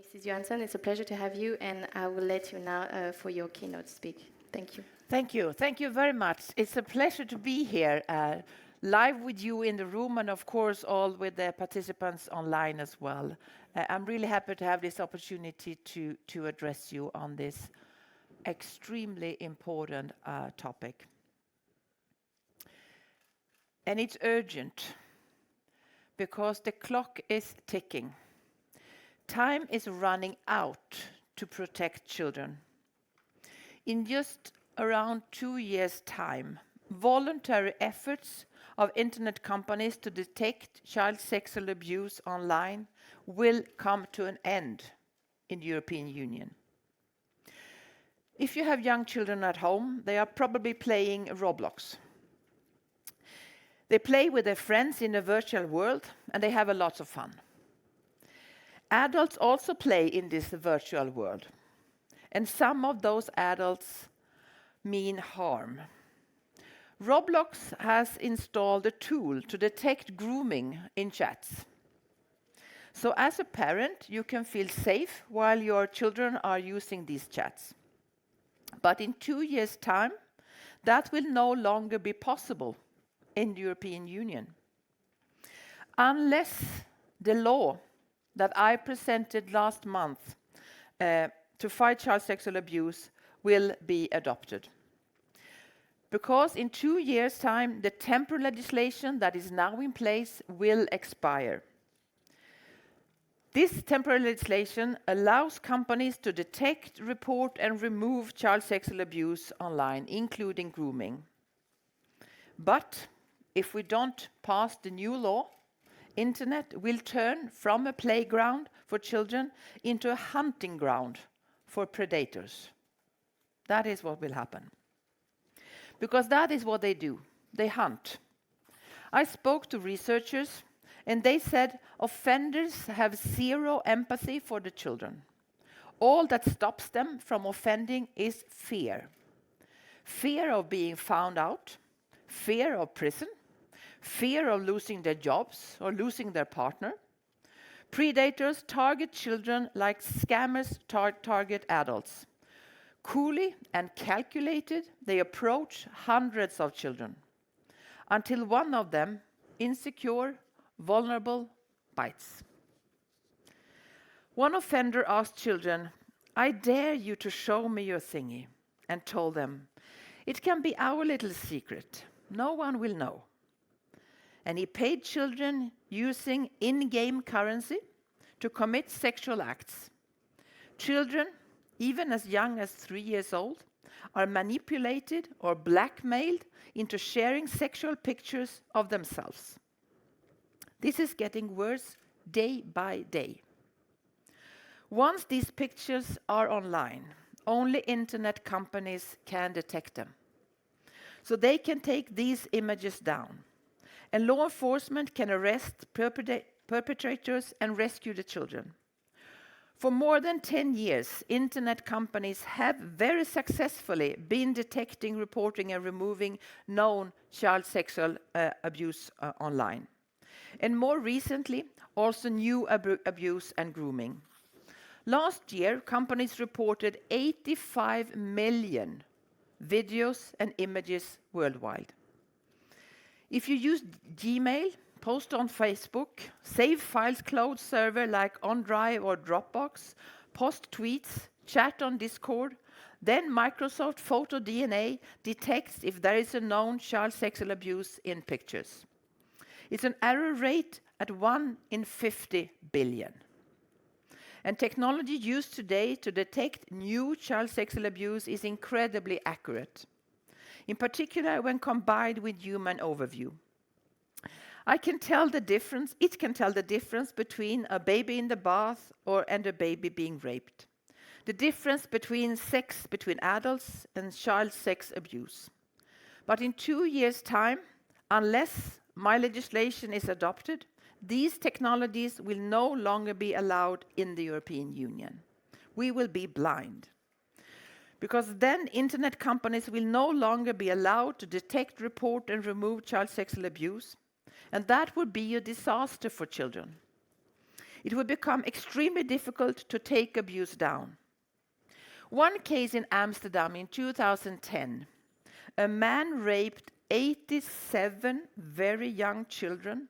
Mrs. Johansson. It's a pleasure to have you, and I will let you now for your keynote speak. Thank you. Thank you. Thank you very much. It's a pleasure to be here live with you in the room and, of course, all with the participants online as well. I'm really happy to have this opportunity to address you on this extremely important topic. And it's urgent because the clock is ticking. Time is running out to protect children. In just around 2 years' time, voluntary efforts of internet companies to detect child sexual abuse online will come to an end in the European Union. If you have young children at home, they are probably playing Roblox. They play with their friends in a virtual world, and they have a lot of fun. Adults also play in this virtual world, and some of those adults mean harm. Roblox has installed a tool to detect grooming in chats. So as a parent, you can feel safe while your children are using these chats. But in 2 years' time, that will no longer be possible in the European Union, unless the law that I presented last month to fight child sexual abuse will be adopted. Because in 2 years' time, the temporary legislation that is now in place will expire. This temporary legislation allows companies to detect, report, and remove child sexual abuse online, including grooming. But if we don't pass the new law, internet will turn from a playground for children into a hunting ground for predators. That is what will happen. Because that is what they do. They hunt. I spoke to researchers, and they said offenders have zero empathy for the children. All that stops them from offending is fear. Fear of being found out, fear of prison, fear of losing their jobs or losing their partner. Predators target children like scammers target adults. Coolly and calculated, they approach hundreds of children until one of them, insecure, vulnerable, bites. One offender asked children, "I dare you to show me your thingy," and told them, "It can be our little secret. No one will know." And he paid children using in-game currency to commit sexual acts. Children, even as young as 3 years old, are manipulated or blackmailed into sharing sexual pictures of themselves. This is getting worse day by day. Once these pictures are online, only internet companies can detect them. So they can take these images down, and law enforcement can arrest perpetrators and rescue the children. For more than 10 years, internet companies have very successfully been detecting, reporting, and removing known child sexual abuse online. And more recently, also new abuse and grooming. Last year, companies reported 85 million videos and images worldwide. If you use Gmail, post on Facebook, save files cloud server like OneDrive or Dropbox, post tweets, chat on Discord, then Microsoft Photo DNA detects if there is a known child sexual abuse in pictures. It's an error rate at 1 in 50 billion. And technology used today to detect new child sexual abuse is incredibly accurate, in particular when combined with human overview. It can tell the difference between a baby in the bath and a baby being raped. The difference between sex between adults and child sex abuse. But in 2 years' time, unless my legislation is adopted, these technologies will no longer be allowed in the European Union. We will be blind. Because then internet companies will no longer be allowed to detect, report, and remove child sexual abuse. And that would be a disaster for children. it would become extremely difficult to take abuse down. One case in Amsterdam in 2010, a man raped 87 very young children,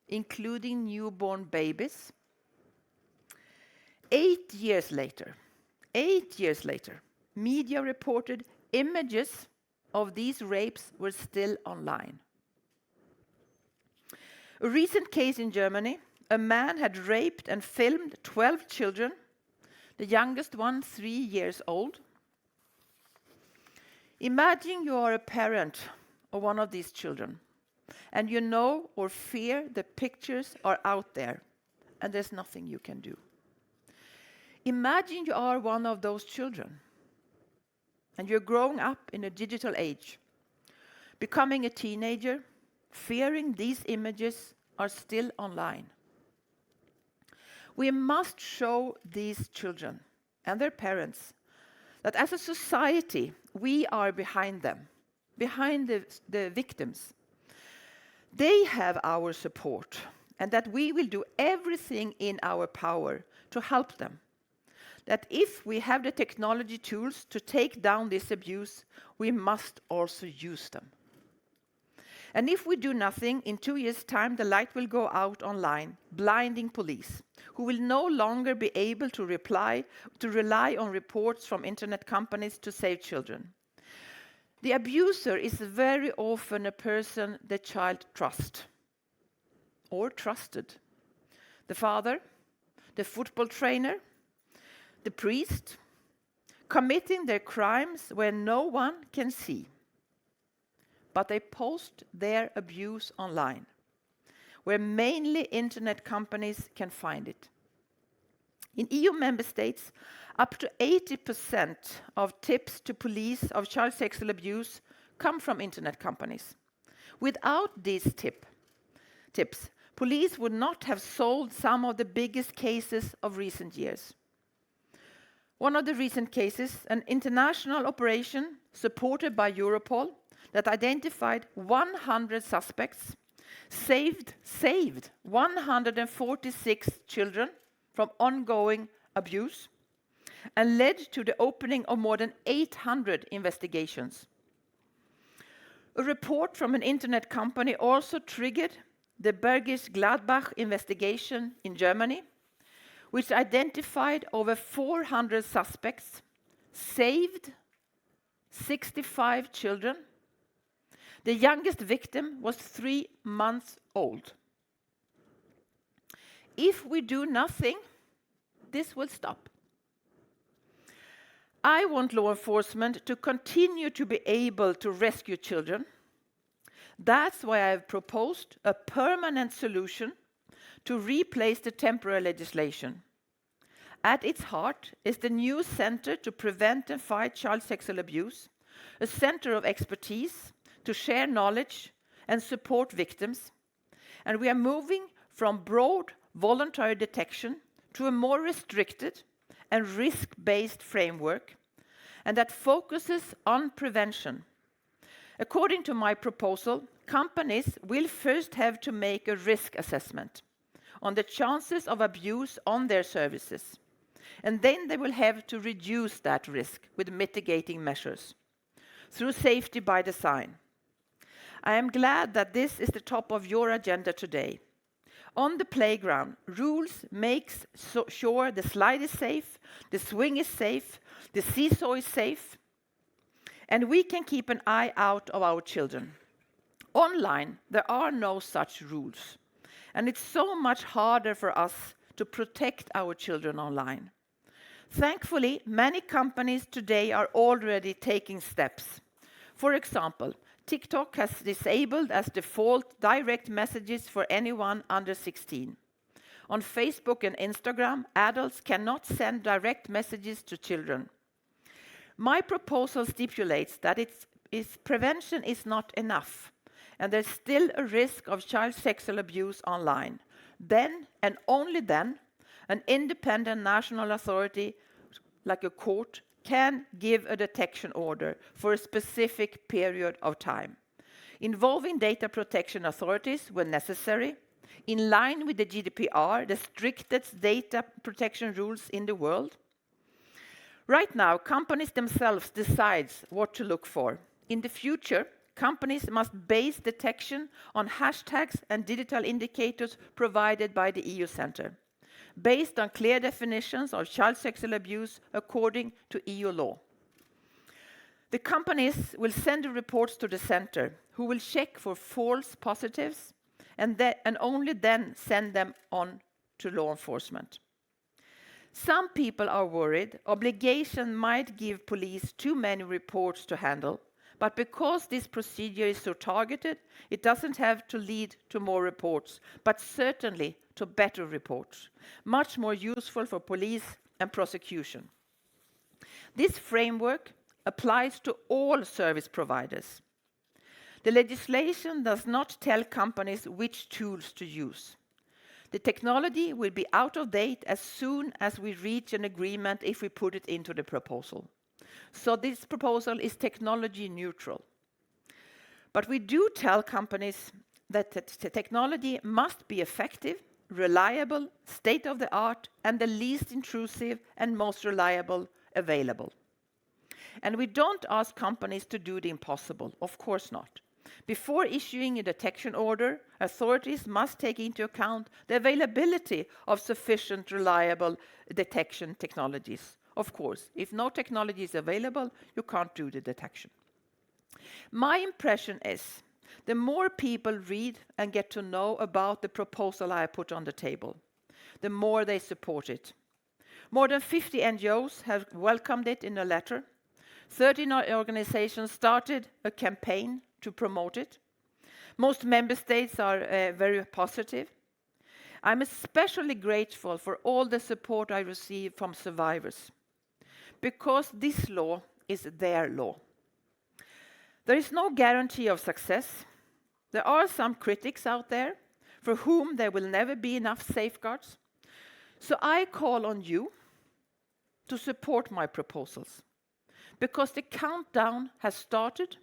including newborn babies. 8 years later, media reported images of these rapes were still online. A recent case in Germany, a man had raped and filmed 12 children, the youngest one 3 years old. Imagine you are a parent of one of these children, and you know or fear the pictures are out there, and there's nothing you can do. Imagine you are one of those children, and you're growing up in a digital age, becoming a teenager, fearing these images are still online. We must show these children and their parents that as a society, we are behind them, behind the victims. They have our support, and that we will do everything in our power to help them. That if we have the technology tools to take down this abuse, we must also use them. And if we do nothing, in 2 years' time, the light will go out online, blinding police, who will no longer be able to rely on reports from internet companies to save children. The abuser is very often a person the child trusts or trusted. The father, the football trainer, the priest, committing their crimes where no one can see. But they post their abuse online, where mainly internet companies can find it. In EU member states, up to 80% of tips to police of child sexual abuse come from internet companies. Without these tips, police would not have solved some of the biggest cases of recent years. One of the recent cases, an international operation supported by Europol that identified 100 suspects, saved 146 children from ongoing abuse, and led to the opening of more than 800 investigations. A report from an internet company also triggered the Bergisch Gladbach investigation in Germany, which identified over 400 suspects, saved 65 children. The youngest victim was 3 months old. If we do nothing, this will stop. I want law enforcement to continue to be able to rescue children. That's why I have proposed a permanent solution to replace the temporary legislation. At its heart is the new Center to Prevent and Fight Child Sexual Abuse, a center of expertise to share knowledge and support victims. And we are moving from broad voluntary detection to a more restricted and risk-based framework, and that focuses on prevention. According to my proposal, companies will first have to make a risk assessment on the chances of abuse on their services, and then they will have to reduce that risk with mitigating measures through safety by design. I am glad that this is the top of your agenda today. On the playground, rules makes sure the slide is safe, the swing is safe, the seesaw is safe, and we can keep an eye out of our children. Online, there are no such rules, and it's so much harder for us to protect our children online. Thankfully, many companies today are already taking steps. For example, TikTok has disabled as default direct messages for anyone under 16. On Facebook and Instagram, adults cannot send direct messages to children. My proposal stipulates that prevention is not enough, and there's still a risk of child sexual abuse online. Then, and only then, an independent national authority, like a court, can give a detection order for a specific period of time, involving data protection authorities when necessary, in line with the GDPR, the strictest data protection rules in the world. Right now, companies themselves decide what to look for. In the future, companies must base detection on hashtags and digital indicators provided by the EU Centre, based on clear definitions of child sexual abuse according to EU law. The companies will send the reports to the centre, who will check for false positives and only then send them on to law enforcement. Some people are worried obligation might give police too many reports to handle, but because this procedure is so targeted, it doesn't have to lead to more reports, but certainly to better reports, much more useful for police and prosecution. This framework applies to all service providers. The legislation does not tell companies which tools to use. The technology will be out of date as soon as we reach an agreement if we put it into the proposal. So this proposal is technology neutral. But we do tell companies that the technology must be effective, reliable, state-of-the-art, and the least intrusive and most reliable available. And we don't ask companies to do the impossible, of course not. Before issuing a detection order, authorities must take into account the availability of sufficient reliable detection technologies. Of course, if no technology is available, you can't do the detection. My impression is the more people read and get to know about the proposal I put on the table, the more they support it. More than 50 NGOs have welcomed it in a letter. 13 organizations started a campaign to promote it. Most member states are very positive. I'm especially grateful for all the support I receive from survivors, because this law is their law. There is no guarantee of success. There are some critics out there for whom there will never be enough safeguards. So I call on you to support my proposals, because the countdown has started.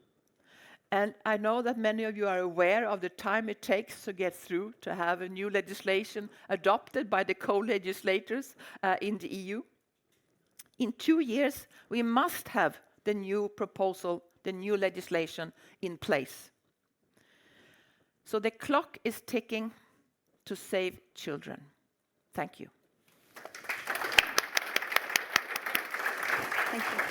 And I know that many of you are aware of the time it takes to get through to have a new legislation adopted by the co-legislators in the EU. In 2 years, we must have the new proposal, the new legislation in place. So the clock is ticking to save children. Thank you. Thank you.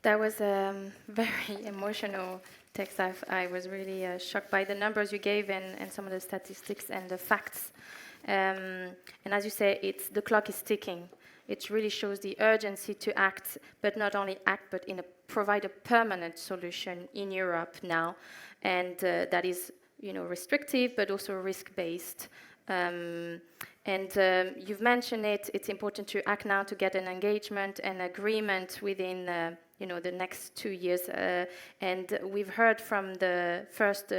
That was a very emotional text. I was really shocked by the numbers you gave and some of the statistics and the facts. And as you say, the clock is ticking. It really shows the urgency to act, but not only act, but provide a permanent solution in Europe now. And that is, restrictive, but also risk-based. You've mentioned it. It's important to act now to get an engagement and agreement within the next 2 years. And we've heard from the first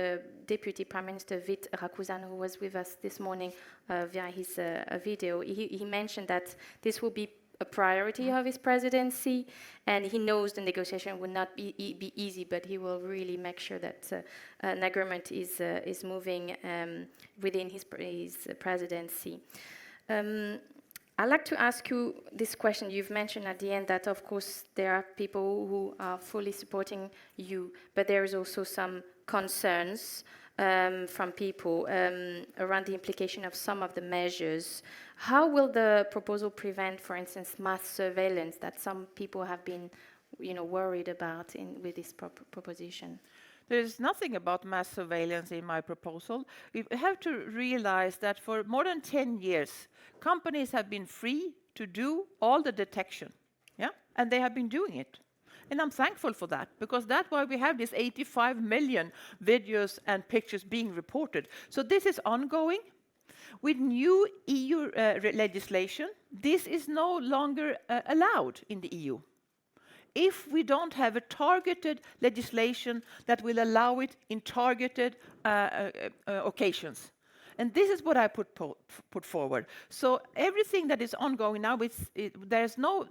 Deputy Prime Minister, Vít Rakušan, who was with us this morning via his video. He mentioned that this will be a priority of his presidency, and he knows the negotiation will not be easy, but he will really make sure that an agreement is moving within his presidency. I'd like to ask you this question. You've mentioned at the end that, of course, there are people who are fully supporting you, but there is also some concerns from people around the implication of some of the measures. How will the proposal prevent, for instance, mass surveillance that some people have been, worried about with this proposition? There is nothing about mass surveillance in my proposal. We have to realize that for more than 10 years, companies have been free to do all the detection, and they have been doing it. And I'm thankful for that, because that's why we have these 85 million videos and pictures being reported. So this is ongoing. With new EU legislation, this is no longer allowed in the EU. If we don't have a targeted legislation that will allow it in targeted occasions. And this is what I put forward. So everything that is ongoing now, there's not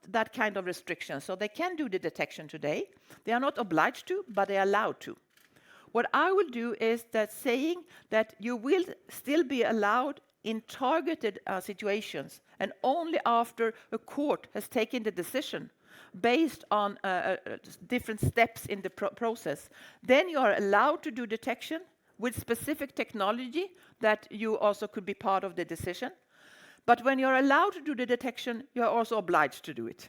that kind of restriction. So they can do the detection today. They are not obliged to, but they are allowed to. What I will do is that saying that you will still be allowed in targeted situations, and only after a court has taken the decision based on different steps in the process, then you are allowed to do detection with specific technology that you also could be part of the decision. But when you're allowed to do the detection, you're also obliged to do it.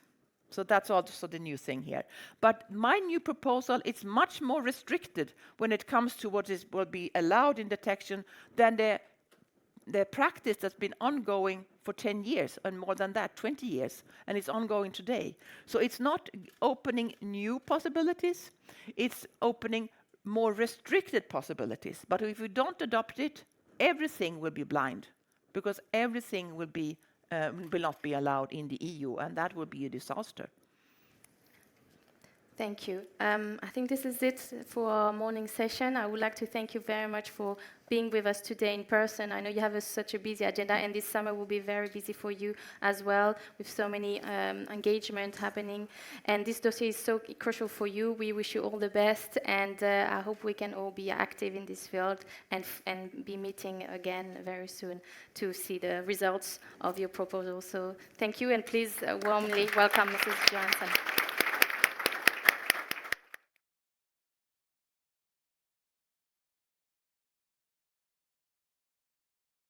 So that's also the new thing here. But my new proposal is much more restricted when it comes to what will be allowed in detection than the practice that's been ongoing for 10 years, and more than that, 20 years, and it's ongoing today. So it's not opening new possibilities, it's opening more restricted possibilities. But if we don't adopt it, everything will be blind, because everything will not be allowed in the EU, and that will be a disaster. Thank you. I think this is it for our morning session. I would like to thank you very much for being with us today in person. I know you have such a busy agenda, and this summer will be very busy for you as well, with so many engagement happening. And this dossier is so crucial for you. We wish you all the best, and I hope we can all be active in this field and be meeting again very soon to see the results of your proposal. So thank you, and please warmly welcome Mrs. Johansson.